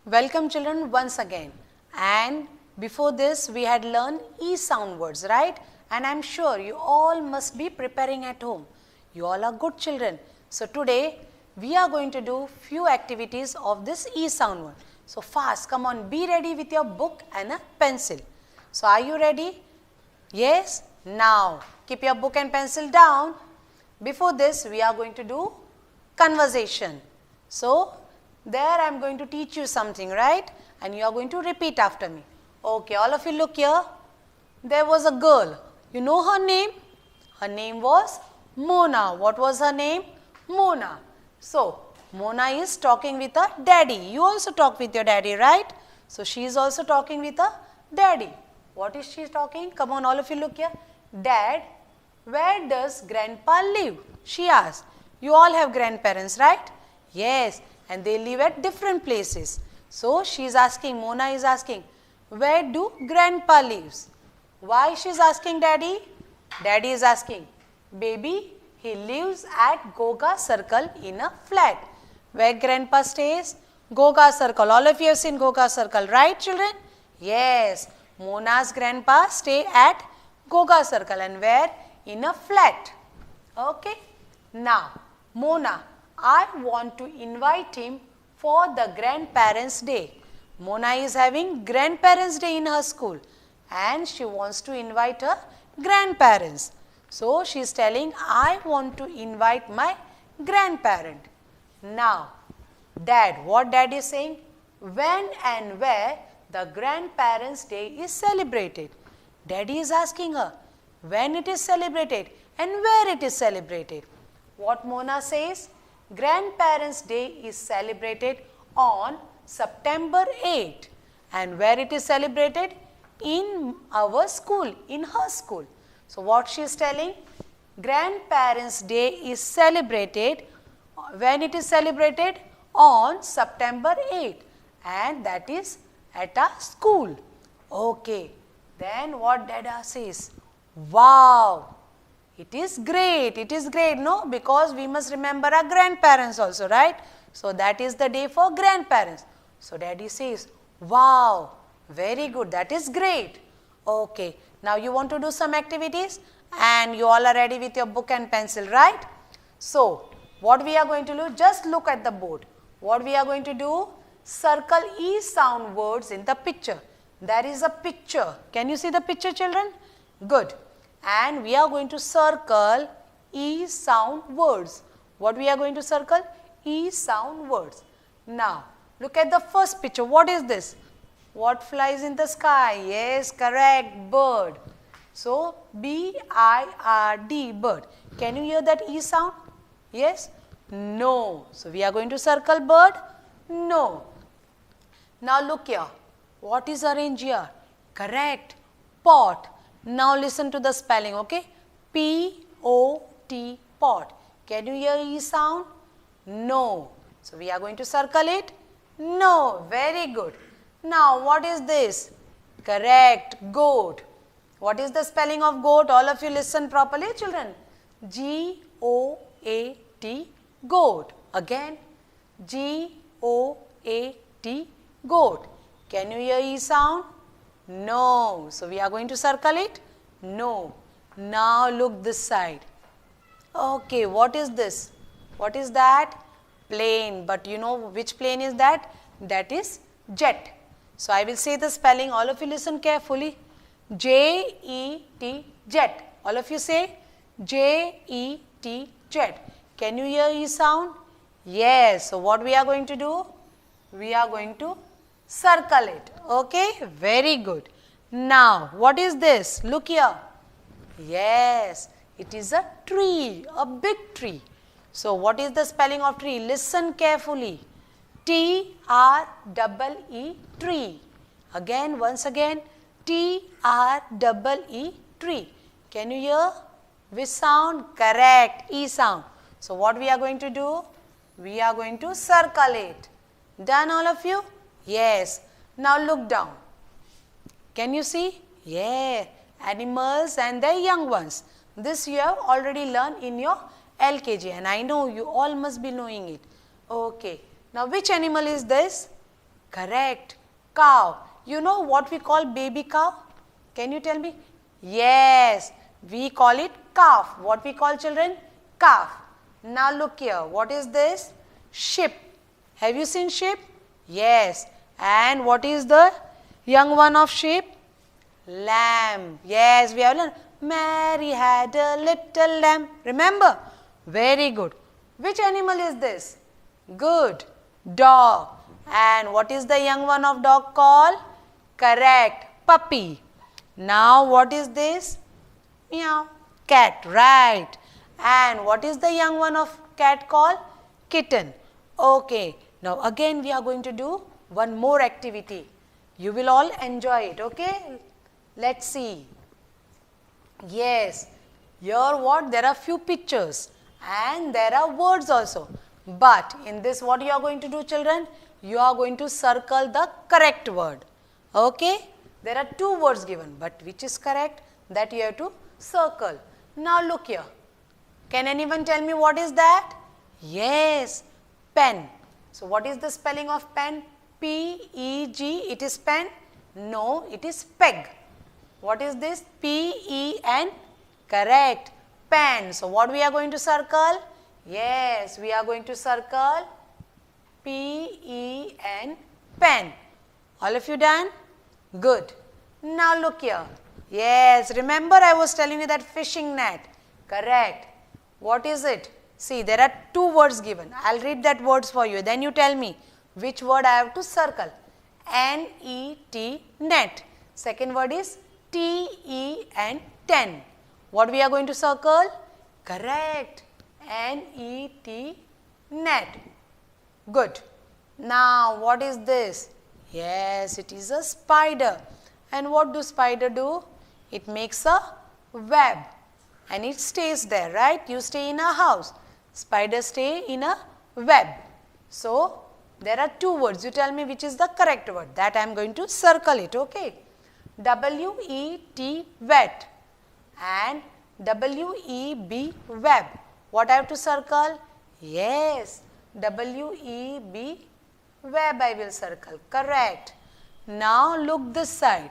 Welcome children once again, and before this we had learned E sound words, right? And I am sure you all must be preparing at home. You all are good children. So today we are going to do few activities of this E sound word. So fast, come on, be ready with your book and a pencil. So are you ready? Yes? Now keep your book and pencil down. Before this we are going to do conversation. So there I am going to teach you something, right? And you are going to repeat after me. Okay, all of you look here. There was a girl. You know her name? Her name was Mona. What was her name? Mona. So, Mona is talking with her daddy. You also talk with your daddy, right? So, she is also talking with her daddy. What is she talking? Come on, all of you look here. Dad, where does grandpa live? She asked. You all have grandparents, right? Yes. And they live at different places. So, she is asking, Mona is asking, where do grandpa lives? Why she is asking daddy? Daddy is asking, baby, he lives at Goga Circle in a flat. Where grandpa stays? Goga Circle. All of you have seen Goga Circle, right children? Yes. Mona's grandpa stay at Goga Circle, and where? In a flat. Okay. Now, Mona, I want to invite him for the grandparents' day. Mona is having grandparents' day in her school and she wants to invite her grandparents. So, she is telling, I want to invite my grandparent. Now, Dad, what Dad is saying? When and where the grandparents' day is celebrated? Daddy is asking her, when it is celebrated and where it is celebrated? What Mona says? Grandparents' Day is celebrated on September 8 and where it is celebrated? In our school, in her school. So, what she is telling? Grandparents' Day is celebrated, when it is celebrated? On September 8 and that is at a school. Okay. Then what Dada says? Wow! It is great, no? Because we must remember our grandparents also, right? So, that is the day for grandparents. So, daddy says, wow, very good, that is great. Okay, now you want to do some activities and you all are ready with your book and pencil, right? So, what we are going to do, just look at the board. What we are going to do, circle E sound words in the picture. There is a picture. Can you see the picture children? Good. And we are going to circle E sound words. What we are going to circle? E sound words. Now, look at the first picture. What is this? What flies in the sky? Yes, correct, bird. So, B-I-R-D, bird. Can you hear that E sound? Yes? No. So, we are going to circle bird? No. Now, look here. What is arranged here? Correct, pot. Now listen to the spelling, okay? P-O-T, pot. Can you hear E sound? No. So, we are going to circle it? No. Very good. Now, what is this? Correct, goat. What is the spelling of goat? All of you listen properly, children. G-O-A-T, goat. Again, G-O-A-T, goat. Can you hear E sound? No. So, we are going to circle it? No. Now, look this side. Okay, what is this? What is that? Plane. But you know which plane is that? That is jet. So, I will say the spelling. All of you listen carefully. J-E-T, jet. All of you say J-E-T, jet. Can you hear E sound? Yes. So, what we are going to do? We are going to circle it. Okay, very good. Now, what is this? Look here. Yes, it is a tree, a big tree. So, what is the spelling of tree? Listen carefully. T-R-E-E, tree. Again, once again, T-R-E-E, tree. Can you hear? Which sound? Correct, E sound. So, what we are going to do? We are going to circle it. Done all of you? Yes. Now look down. Can you see? Yeah. Animals and their young ones. This you have already learned in your LKG and I know you all must be knowing it. Okay. Now which animal is this? Correct. Cow. You know what we call baby cow? Can you tell me? Yes, we call it calf. What we call children? Calf. Now look here. What is this? Sheep. Have you seen sheep? Yes. And what is the young one of sheep? Lamb. Yes, we have learned. Mary had a little lamb. Remember? Very good. Which animal is this? Good. Dog. And what is the young one of dog called? Correct. Puppy. Now what is this? Meow. Cat. Right. And what is the young one of cat called? Kitten. Okay. Now again we are going to do one more activity. You will all enjoy it. Okay. Let's see. Yes. Here what? There are few pictures and there are words also. But in this what you are going to do, children? You are going to circle the correct word. Okay. There are two words given, but which is correct? That you have to circle. Now look here. Can anyone tell me what is that? Yes, pen. So what is the spelling of pen? P-E-G. It is pen? No, it is peg. What is this? P-E-N. Correct. Pen. So what we are going to circle? Yes, we are going to circle P-E-N. Pen. All of you done? Good. Now look here. Yes, remember I was telling you that fishing net. Correct. What is it? See, there are two words given. I'll read that words for you. Then you tell me which word I have to circle. N-E-T, net. Second word is T-E-N, ten. What we are going to circle? Correct. N-E-T, net. Good. Now, what is this? Yes, it is a spider. And what do spider do? It makes a web and it stays there, right? You stay in a house. Spider stay in a web. So, there are two words. You tell me which is the correct word. That I am going to circle it, okay? W-E-T, wet, and W-E-B, web. What I have to circle? Yes, W-E-B, web I will circle. Correct. Now look this side.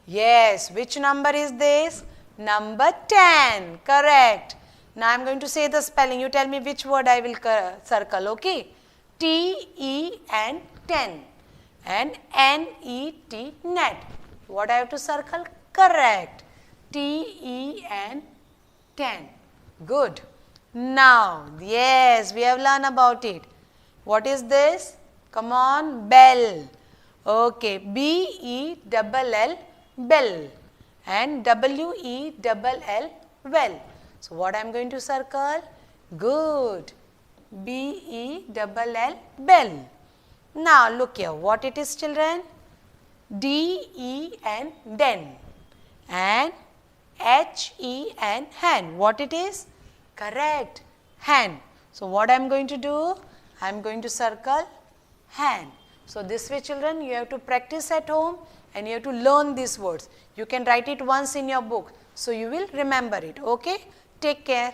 Yes, which number is this? Number 10. Correct. Now I am going to say the spelling. You tell me which word I will circle, okay? T-E-N, 10, and N-E-T, net. What I have to circle? Correct. T-E-N, 10. Good. Now, yes, we have learned about it. What is this? Come on, bell. Okay, B-E-L-L, bell, and W-E-L-L, well. So, what I am going to circle? Good. B-E-L-L, bell. Now, look here. What it is, children? D-E-N, den, and H-E-N, hen. What it is? Correct. Hen. So, what I am going to do? I am going to circle hen. So, this way, children, you have to practice at home and you have to learn these words. You can write it once in your book. So, you will remember it. Okay? Take care.